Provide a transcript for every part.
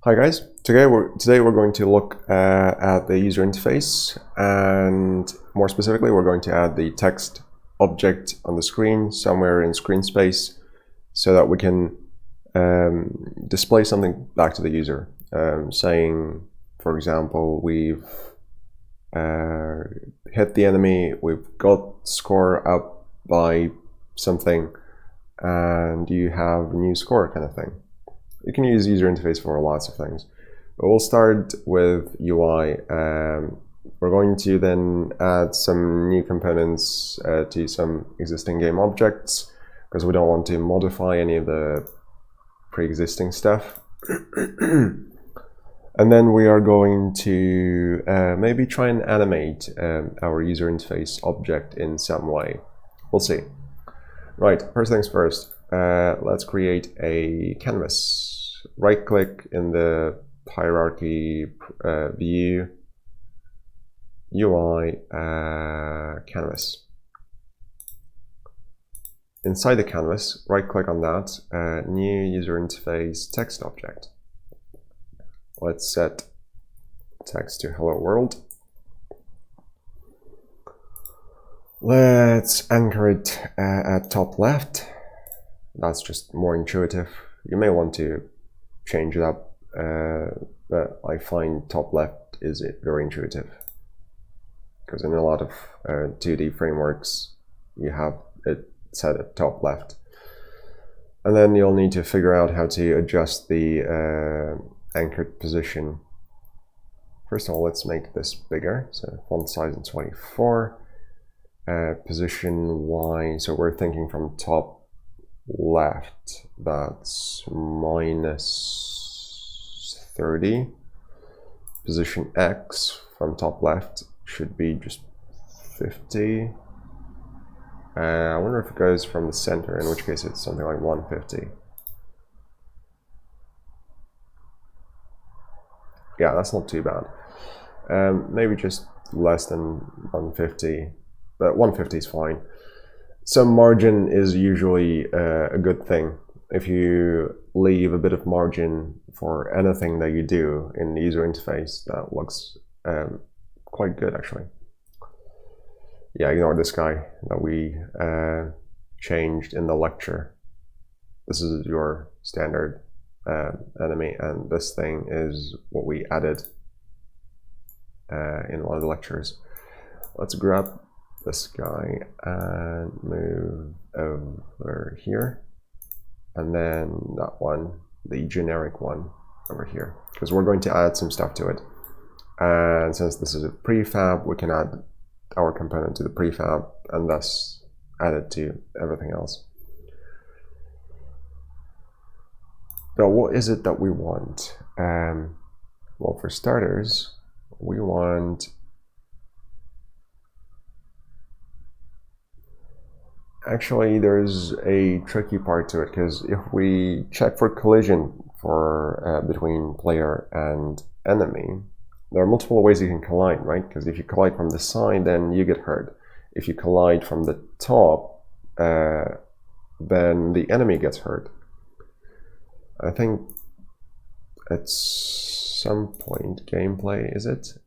Hi guys, today we're going to look at the user interface, and more specifically we're going to add the text object on the screen somewhere in screen space so that we can display something back to the user, saying, for example, we've hit the enemy, we've got score up by something, and you have a new score kind of thing. You can use user interface for lots of things, but we'll start with UI. We're going to then add some new components to some existing game objects because we don't want to modify any of the pre-existing stuff. And then we are going to maybe try and animate our user interface object in some way. We'll see. Right, first things first, let's create a canvas. Right click in the hierarchy view, UI, canvas. Inside the canvas, right click on that, new user interface text object. Let's set text to hello world. Let's anchor it at top left. That's just more intuitive. You may want to change it up, but I find top left is very intuitive because in a lot of 2D frameworks you have it set at top left, and then you'll need to figure out how to adjust the anchored position. First of all, let's make this bigger, so font size in 24. Position Y, so we're thinking from top left, that's -30. Position X from top left should be just 50. I wonder if it goes from the center, in which case it's something like 150. Yeah, that's not too bad. Maybe just less than 150, but 150 is fine. Some margin is usually a good thing. If you leave a bit of margin for anything that you do in the user interface, that looks quite good actually. Yeah, ignore this guy that we changed in the lecture. This is your standard enemy, and this thing is what we added in one of the lectures. Let's grab this guy and move over here, and then that one, the generic one, over here, because we're going to add some stuff to it. And since this is a prefab, we can add our component to the prefab and thus add it to everything else. Now, what is it that we want? Well, for starters, we want actually, there's a tricky part to it, because if we check for collision for between player and enemy, there are multiple ways you can collide, right? Because if you collide from the side, then you get hurt. If you collide from the top, then the enemy gets hurt. I think at some point, gameplay, is it?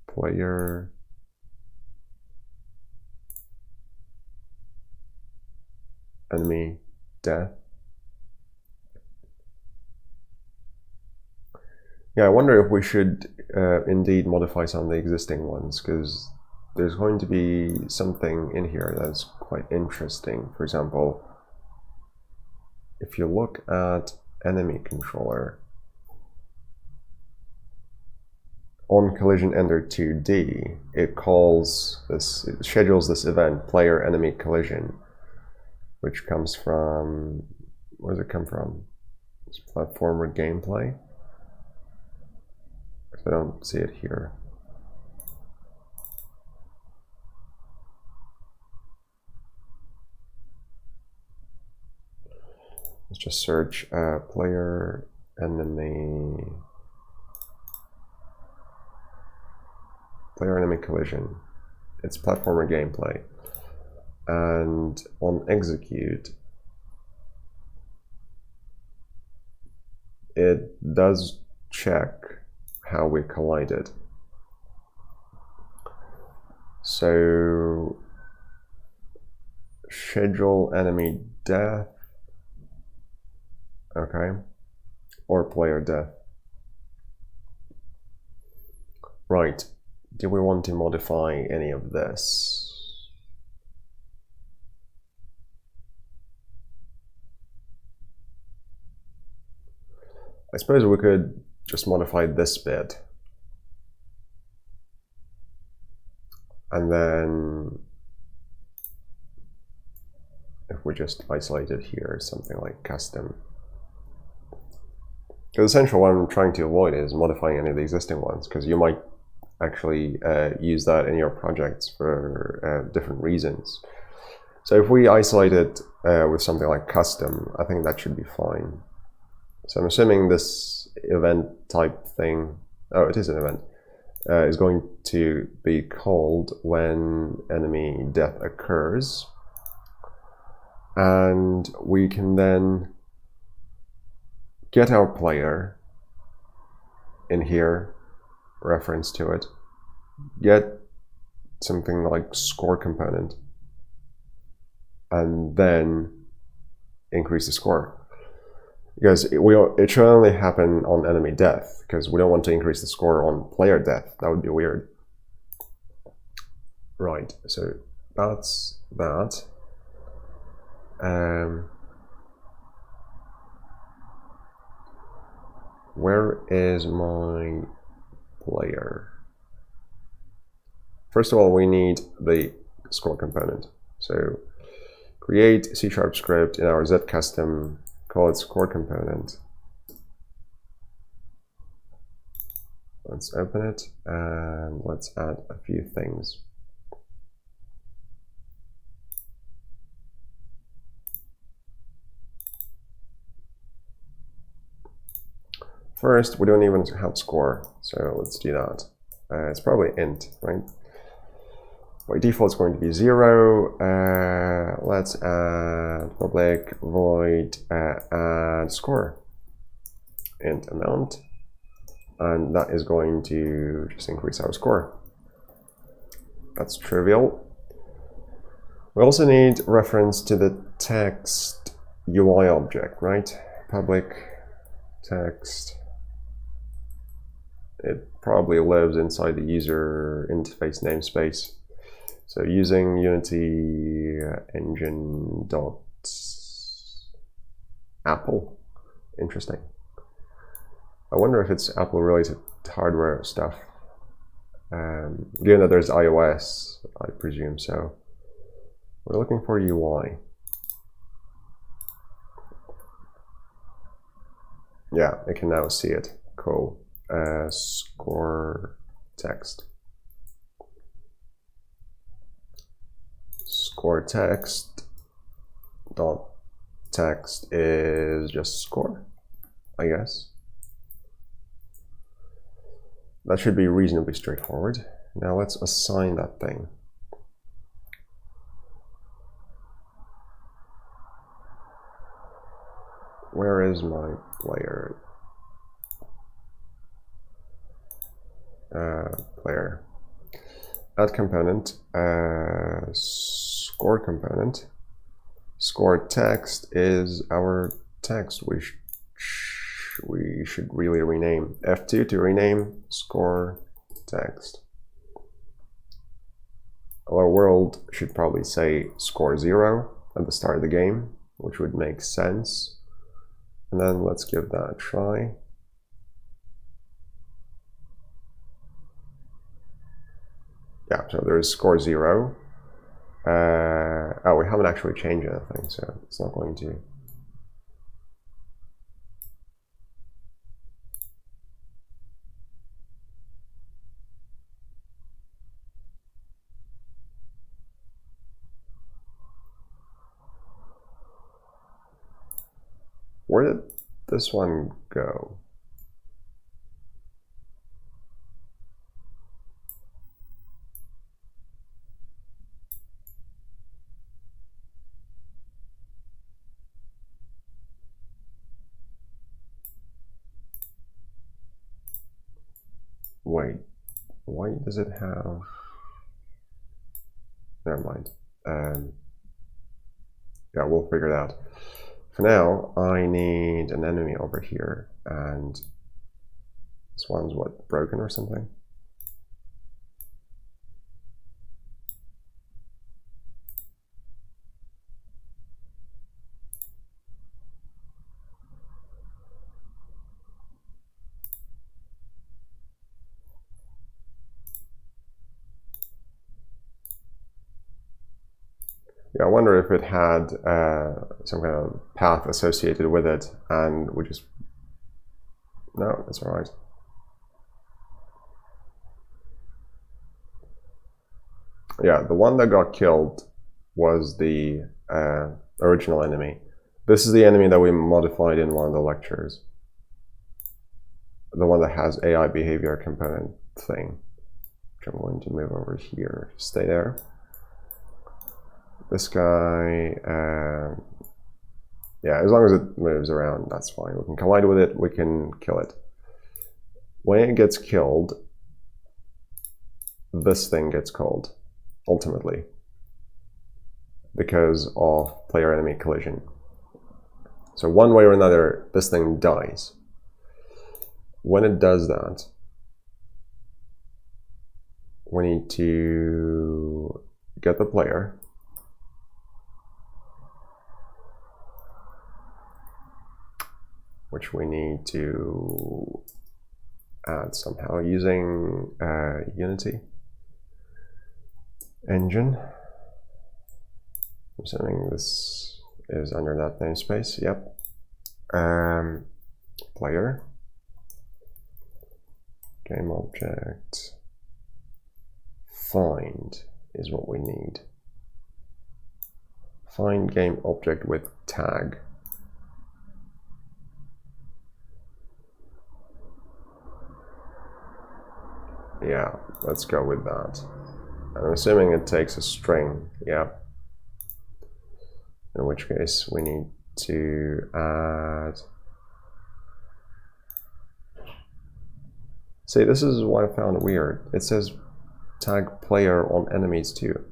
Player... enemy death. Yeah, I wonder if we should indeed modify some of the existing ones, because there's going to be something in here that's quite interesting. For example, if you look at enemy controller, on collision ender 2D, it calls this, it schedules this event, player enemy collision, which comes from, where does it come from? It's platformer gameplay. I don't see it here. Let's just search player enemy collision. It's platformer gameplay. And on execute, it does check how we collided. So schedule enemy death, okay, or player death. Right, do we want to modify any of this? I suppose we could just modify this bit. And then if we just isolate it here, something like custom. Because essentially what I'm trying to avoid is modifying any of the existing ones, because you might actually use that in your projects for different reasons. So if we isolate it with something like custom, I think that should be fine. So I'm assuming this event type thing, oh, it is an event, is going to be called when enemy death occurs. And we can then get our player in here, reference to it, get something like score component, and then increase the score. Because it should only happen on enemy death, because we don't want to increase the score on player death. That would be weird. Right, so that's that. Where is my player? First of all, we need the score component. So create C# script in our Z custom, call it score component. Let's open it and let's add a few things. First, we don't even have score, so let's do that. It's probably int, right? By default, it's going to be 0. Let's add public void add score int amount, and that is going to just increase our score. That's trivial. We also need reference to the text UI object, right? Public text. It probably lives inside the user interface namespace. So using Unity engine dot Apple. Interesting. I wonder if it's Apple related hardware stuff. Given that there's iOS, I presume so. We're looking for UI. Yeah, I can now see it. Cool. Score text. Score text dot text is just score, I guess. That should be reasonably straightforward. Now let's assign that thing. Where is my player? Player. Add component, score component. Score text is our text. We should really rename. F2 to rename score text. Our world should probably say score 0 at the start of the game, which would make sense. And then let's give that a try. Yeah, so there's score 0. Oh, we haven't actually changed anything, so it's not going to. Where did this one go? Wait, why does it have... Never mind. Yeah, we'll figure it out. For now, I need an enemy over here, and this one's what, broken or something? Yeah, I wonder if it had some kind of path associated with it, and we just... No, that's all right. Yeah, the one that got killed was the original enemy. This is the enemy that we modified in one of the lectures. The one that has AI behavior component thing, which I'm going to move over here. Stay there. This guy, yeah, as long as it moves around, that's fine. We can collide with it, we can kill it. When it gets killed, this thing gets killed, ultimately, because of player-enemy collision. So one way or another, this thing dies. When it does that, we need to get the player, which we need to add somehow using Unity engine. I'm assuming this is under that namespace. Yep. Player, game object, find is what we need. Find game object with tag. Yeah, let's go with that. I'm assuming it takes a string, yeah. In which case we need to add... See, this is what I found weird. It says tag player on enemies too.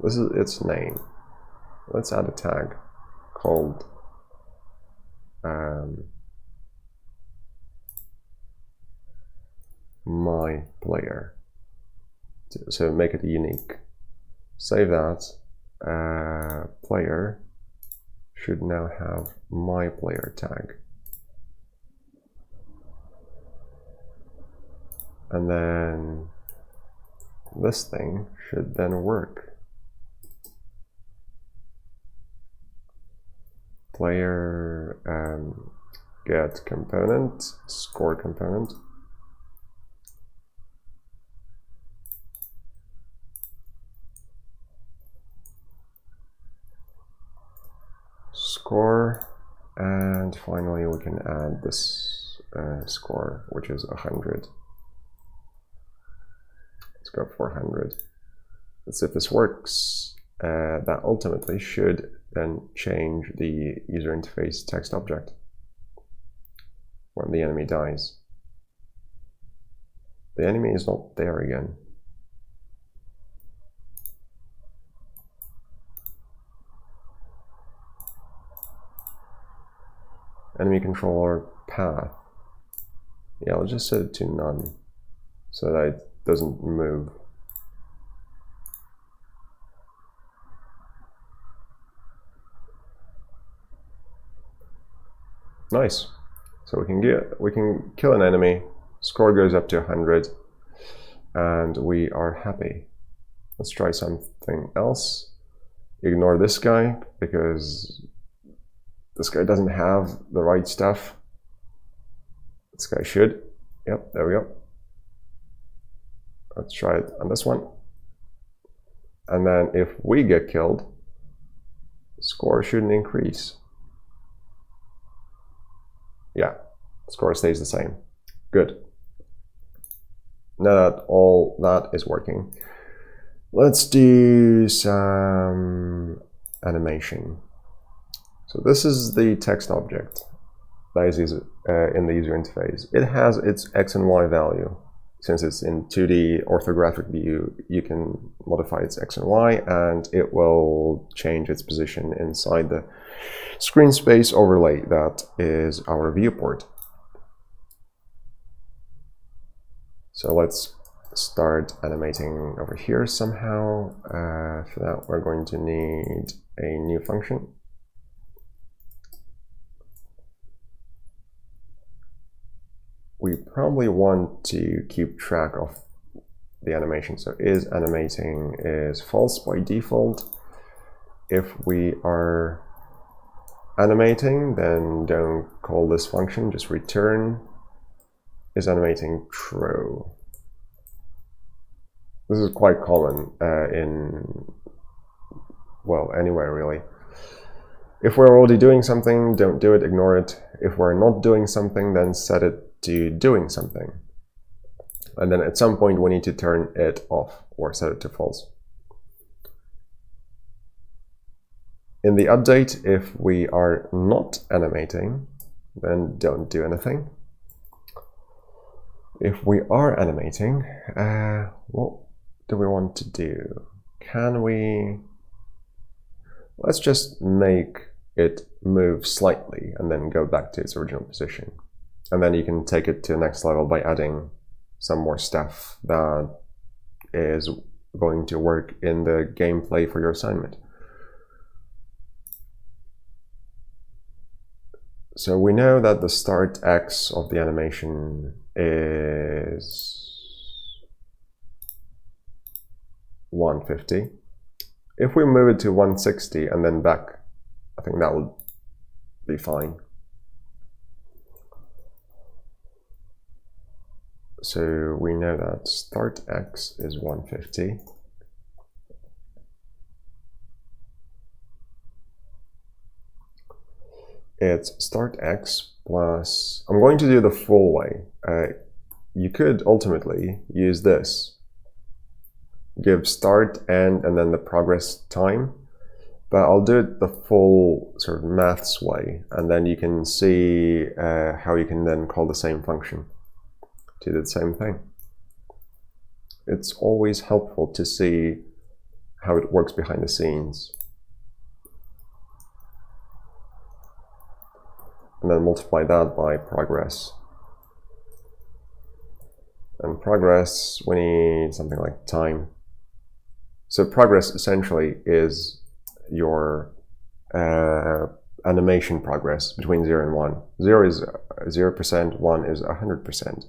This is its name. Let's add a tag called my player. So make it unique. Save that. Player should now have my player tag. And then this thing should then work. Player get component, score component. Score, and finally we can add this score, which is 100. Let's go for 100. Let's see if this works. That ultimately should then change the user interface text object when the enemy dies. The enemy is not there again. Enemy controller path. Yeah, I'll just set it to none so that it doesn't move. Nice. So we can kill an enemy, score goes up to 100, and we are happy. Let's try something else. Ignore this guy because this guy doesn't have the right stuff. This guy should. Yep, there we go. Let's try it on this one. And then if we get killed, score shouldn't increase. Yeah, score stays the same. Good. Now that all that is working, let's do some animation. So this is the text object. that is in the user interface. It has its X and Y value. Since it's in 2D orthographic view, you can modify its X and Y, and it will change its position inside the screen space overlay that is our viewport. So let's start animating over here somehow. For that, we're going to need a new function. We probably want to keep track of the animation. So is animating is false by default. If we are animating, then don't call this function, just return is animating true. This is quite common anywhere really. If we're already doing something, don't do it, ignore it. If we're not doing something, then set it to doing something. And then at some point we need to turn it off or set it to false. In the update, if we are not animating, then don't do anything. If we are animating, what do we want to do? Let's just make it move slightly and then go back to its original position. And then you can take it to the next level by adding some more stuff that is going to work in the gameplay for your assignment. So we know that the start X of the animation is 150. If we move it to 160 and then back, I think that will be fine. So we know that start X is 150. It's start X plus, I'm going to do the full way. You could ultimately use this. Give start, end, and then the progress time. But I'll do it the full sort of maths way, and then you can see how you can then call the same function to do the same thing. It's always helpful to see how it works behind the scenes. And then multiply that by progress. And progress, we need something like time. So progress essentially is your animation progress between 0 and 1. 0 is 0%, 1 is 100%.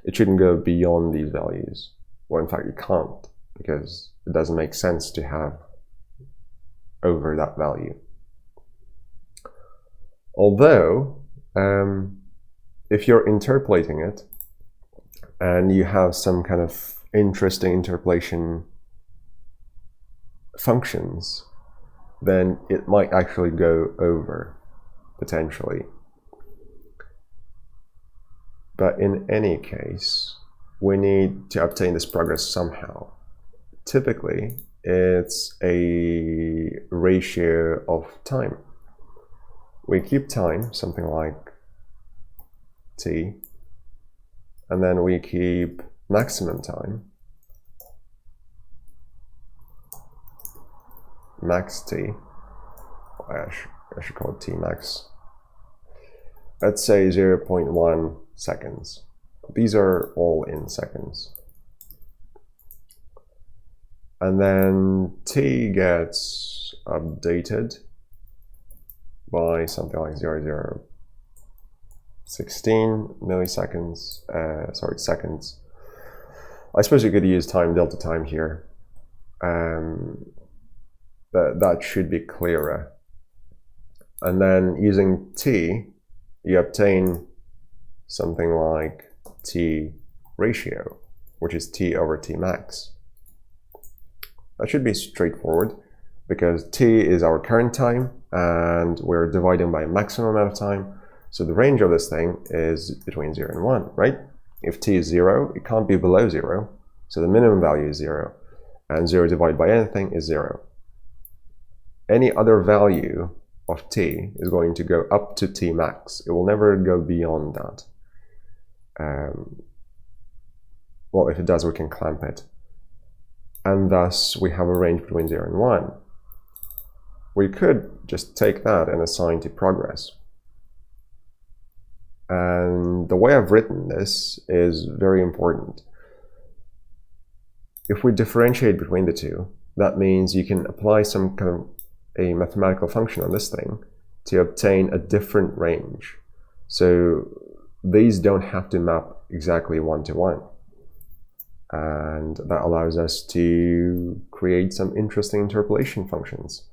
It shouldn't go beyond these values. Well, in fact, it can't, because it doesn't make sense to have over that value. Although, if you're interpolating it, and you have some kind of interesting interpolation functions, then it might actually go over, potentially. But in any case, we need to obtain this progress somehow. Typically, it's a ratio of time. We keep time, something like t, and then we keep maximum time, max t. I should call it t max. Let's say 0.1 seconds. These are all in seconds. And then t gets updated by something like 0.016 milliseconds, seconds. I suppose you could use time delta time here. That should be clearer. And then using t, you obtain something like t ratio, which is t over t max. That should be straightforward, because t is our current time, and we're dividing by a maximum amount of time. So the range of this thing is between 0 and 1, right? If t is 0, it can't be below 0. So the minimum value is 0. And 0 divided by anything is 0. Any other value of t is going to go up to t max. It will never go beyond that. Well, if it does, we can clamp it. And thus we have a range between 0 and 1. We could just take that and assign to progress. And the way I've written this is very important. If we differentiate between the two, that means you can apply some kind of a mathematical function on this thing to obtain a different range. So these don't have to map exactly 1 to 1. And that allows us to create some interesting interpolation functions,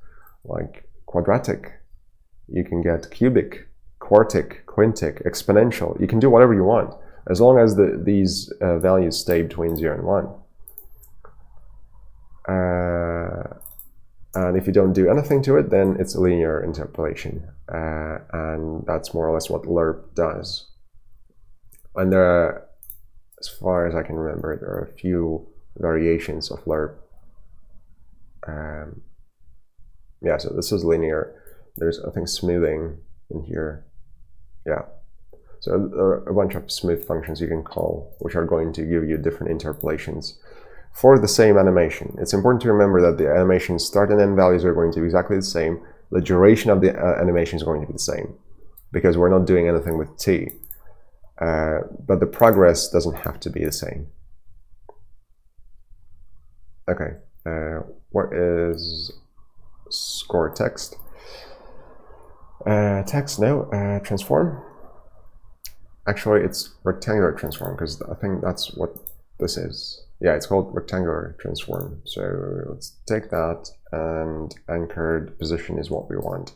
like quadratic. You can get cubic, quartic, quintic, exponential. You can do whatever you want, as long as these values stay between 0 and 1. And if you don't do anything to it, then it's a linear interpolation. And that's more or less what lerp does. And there are, as far as I can remember, there are a few variations of lerp. Yeah, so this is linear. There's, I think, smoothing in here. Yeah. So there are a bunch of smooth functions you can call, which are going to give you different interpolations for the same animation. It's important to remember that the animation start and end values are going to be exactly the same. The duration of the animation is going to be the same, because we're not doing anything with t. But the progress doesn't have to be the same. Okay, what is score text? Text, no. Transform? Actually, it's rectangular transform, because I think that's what this is. Yeah, it's called rectangular transform. So let's take that, and anchored position is what we want.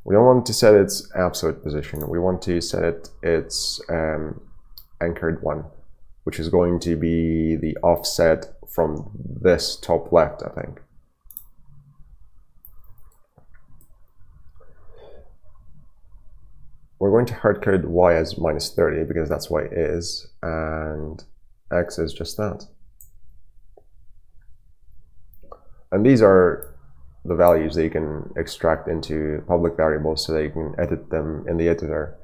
We don't want to set its absolute position. We want to set it its anchored one, which is going to be the offset from this top left, I think. We're going to hardcode y as -30 because that's what it is, and x is just that. And these are the values that you can extract into public variables so that you can edit them in the editor.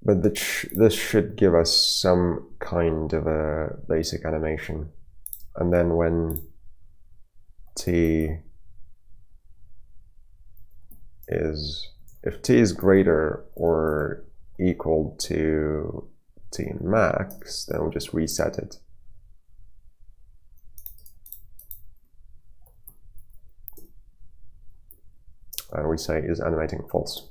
But this should give us some kind of a basic animation. And then when t is, if t is greater or equal to t max, then we'll just reset it. And we say is animating false.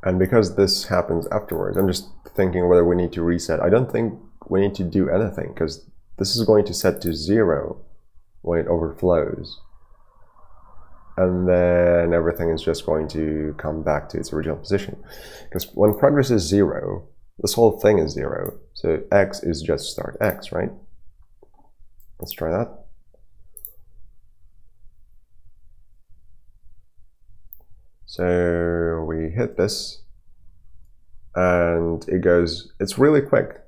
And because this happens afterwards, I'm just thinking whether we need to reset. I don't think we need to do anything, because this is going to set to 0 when it overflows. And then everything is just going to come back to its original position. Because when progress is 0, this whole thing is 0. So x is just start x, right? Let's try that. So we hit this, and it goes, it's really quick.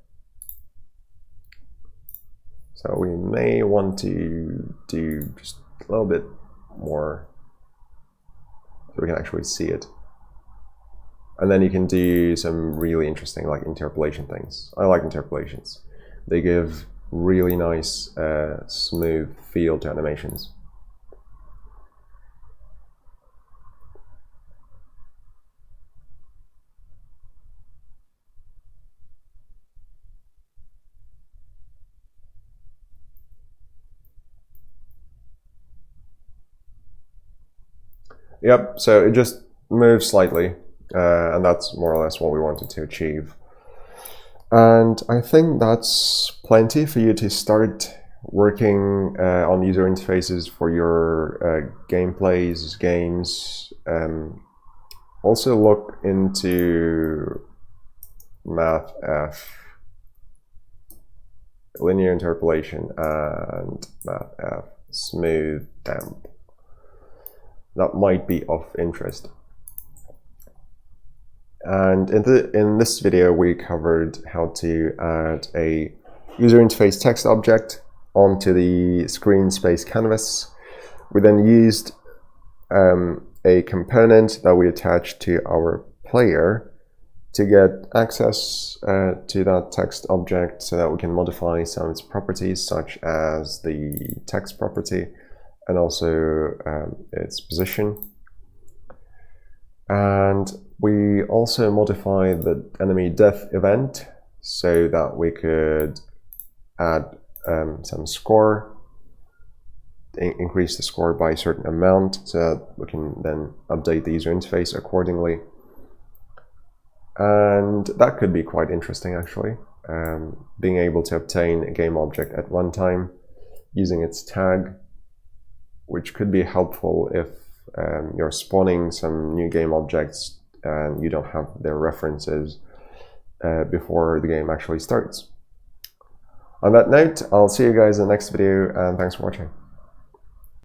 So we may want to do just a little bit more so we can actually see it. And then you can do some really interesting like interpolation things. I like interpolations. They give really nice smooth feel to animations. Yep, so it just moves slightly, and that's more or less what we wanted to achieve. And I think that's plenty for you to start working on user interfaces for your gameplays, games. Also look into MathF, linear interpolation, and MathF smooth damp. That might be of interest. And in this video, we covered how to add a user interface text object onto the screen space canvas. We then used a component that we attached to our player to get access to that text object so that we can modify some of its properties, such as the text property and also its position. And we also modified the enemy death event so that we could add some score, increase the score by a certain amount so that we can then update the user interface accordingly. And that could be quite interesting, actually, being able to obtain a game object at runtime using its tag, which could be helpful if you're spawning some new game objects and you don't have their references before the game actually starts. On that note, I'll see you guys in the next video, and thanks for watching.